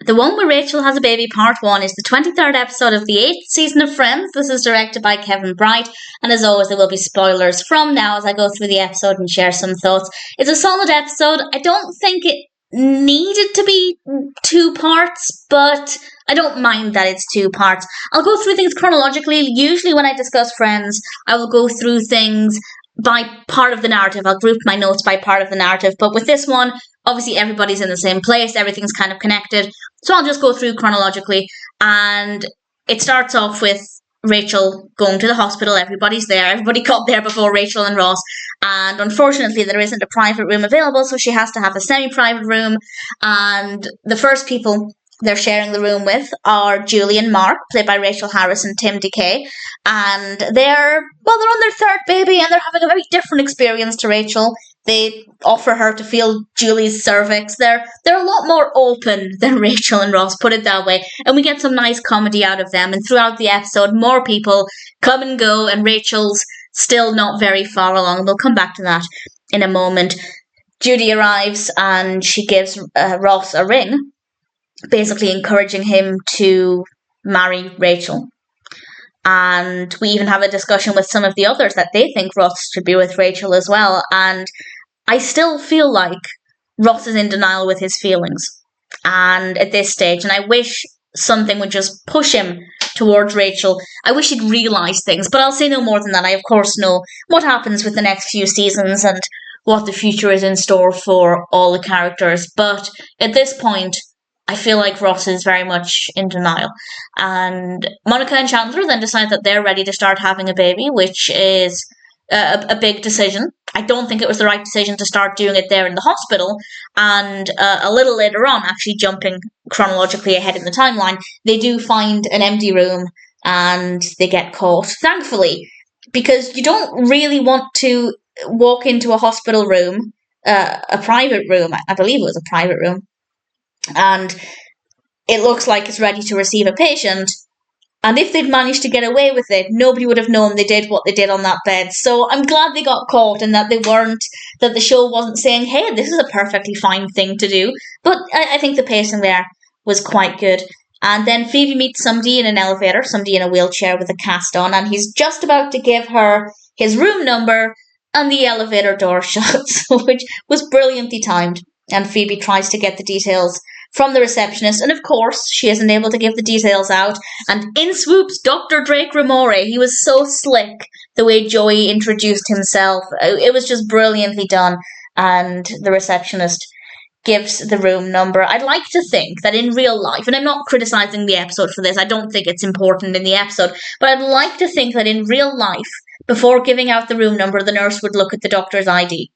The one where Rachael has a baby, part 1, is the 23rd episode of the 8th season of Friends. This is directed by Kevin Bright, and as always, there will be spoilers from now as I go through the episode and share some thoughts. It's a solid episode. I don't think it needed to be 2 parts, but I don't mind that it's 2 parts. I'll go through things chronologically. Usually when I discuss Friends, I will go through things by part of the narrative. I'll group my notes by part of the narrative, but with this one, obviously everybody's in the same place, everything's kind of connected, so I'll just go through chronologically. And it starts off with Rachael going to the hospital. Everybody's there, everybody got there before Rachael and Ross, and unfortunately there isn't a private room available, so she has to have a semi-private room. And the first people they're sharing the room with are Julie and Marc, played by Rachel Harris and Tim DeKay, and they're on their 3rd baby, and they're having a very different experience to Rachael. They offer her to feel Julie's cervix. They're a lot more open than Rachael and Ross, put it that way. And we get some nice comedy out of them. And throughout the episode, more people come and go, and Rachel's still not very far along. And we'll come back to that in a moment. Judy arrives and she gives Ross a ring, basically encouraging him to marry Rachael. And we even have a discussion with some of the others that they think Ross should be with Rachael as well. And I still feel like Ross is in denial with his feelings. And at this stage, and I wish something would just push him towards Rachael. I wish he'd realise things, but I'll say no more than that. I, of course, know what happens with the next few seasons and what the future is in store for all the characters. But at this point, I feel like Ross is very much in denial. And Monica and Chandler then decide that they're ready to start having a baby, which is a big decision. I don't think it was the right decision to start doing it there in the hospital. And a little later on, actually jumping chronologically ahead in the timeline, they do find an empty room and they get caught, thankfully, because you don't really want to walk into a hospital room, a private room, I believe it was a private room, and it looks like it's ready to receive a patient. And if they'd managed to get away with it, nobody would have known they did what they did on that bed. So I'm glad they got caught and that that the show wasn't saying, hey, this is a perfectly fine thing to do. But I think the pacing there was quite good. And then Phoebe meets somebody in an elevator, somebody in a wheelchair with a cast on, and he's just about to give her his room number, and the elevator door shuts, which was brilliantly timed. And Phoebe tries to get the details from the receptionist, and of course, she isn't able to give the details out, and in swoops Dr. Drake Ramore. He was so slick, the way Joey introduced himself. It was just brilliantly done, and the receptionist gives the room number. I'd like to think that in real life, and I'm not criticising the episode for this, I don't think it's important in the episode, but I'd like to think that in real life, before giving out the room number, the nurse would look at the doctor's ID.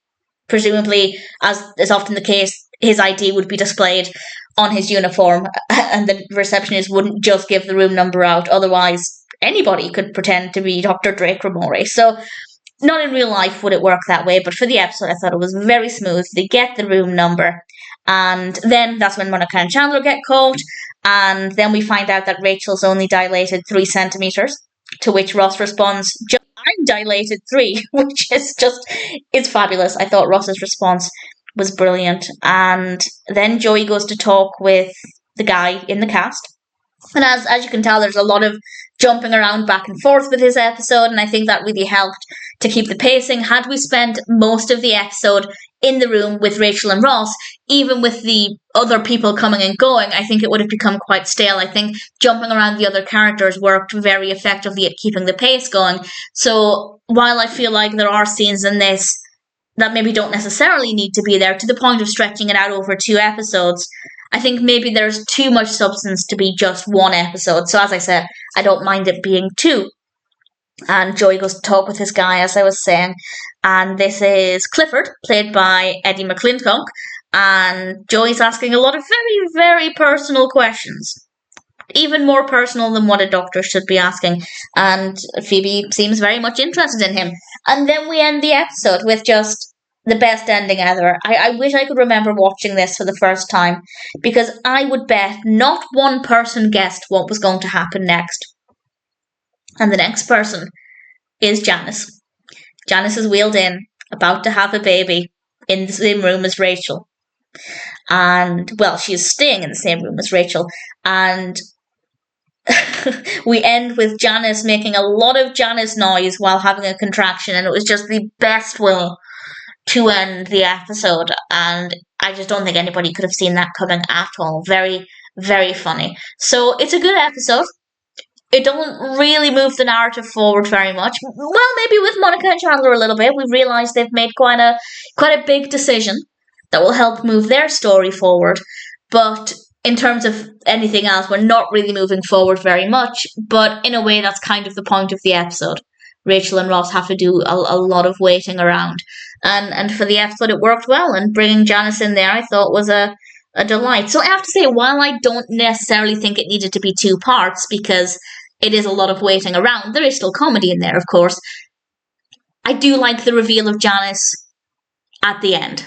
Presumably, as is often the case, his ID would be displayed on his uniform, and the receptionist wouldn't just give the room number out. Otherwise, anybody could pretend to be Dr. Drake Ramore. So, not in real life would it work that way, but for the episode, I thought it was very smooth. They get the room number, and then that's when Monica and Chandler get caught, and then we find out that Rachel's only dilated 3 centimetres, to which Ross responds, I'm dilated 3, which is it's fabulous. I thought Ross's response was brilliant. And then Joey goes to talk with the guy in the cast. And as you can tell, there's a lot of jumping around back and forth with his episode, and I think that really helped to keep the pacing. Had we spent most of the episode in the room with Rachael and Ross, even with the other people coming and going, I think it would have become quite stale. I think jumping around the other characters worked very effectively at keeping the pace going. So while I feel like there are scenes in this that maybe don't necessarily need to be there, to the point of stretching it out over 2 episodes, I think maybe there's too much substance to be just 1 episode. So as I said, I don't mind it being 2. And Joey goes to talk with this guy, as I was saying. And this is Clifford, played by Eddie McClintock. And Joey's asking a lot of very, very personal questions. Even more personal than what a doctor should be asking. And Phoebe seems very much interested in him. And then we end the episode with just the best ending ever. I wish I could remember watching this for the first time, because I would bet not one person guessed what was going to happen next. And the next person is Janice. Janice is wheeled in, about to have a baby, in the same room as Rachael. and, well, she is staying in the same room as Rachael, and we end with Janice making a lot of Janice noise while having a contraction, and it was just the best way to end the episode, and I just don't think anybody could have seen that coming at all. Very, very funny. So it's a good episode. It doesn't really move the narrative forward very much. Well, maybe with Monica and Chandler a little bit. We've realised they've made quite a big decision that will help move their story forward. But in terms of anything else, we're not really moving forward very much. But in a way, that's kind of the point of the episode. Rachael and Ross have to do a lot of waiting around. And for the episode, it worked well. And bringing Janice in there, I thought was a delight. So I have to say, while I don't necessarily think it needed to be 2 parts, because it is a lot of waiting around, there is still comedy in there, of course, I do like the reveal of Janice at the end.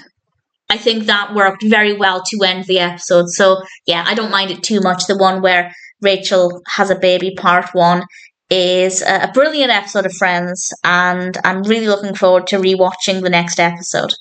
I think that worked very well to end the episode. So, yeah, I don't mind it too much. The one where Rachael has a baby, part 1, is a brilliant episode of Friends, and I'm really looking forward to rewatching the next episode.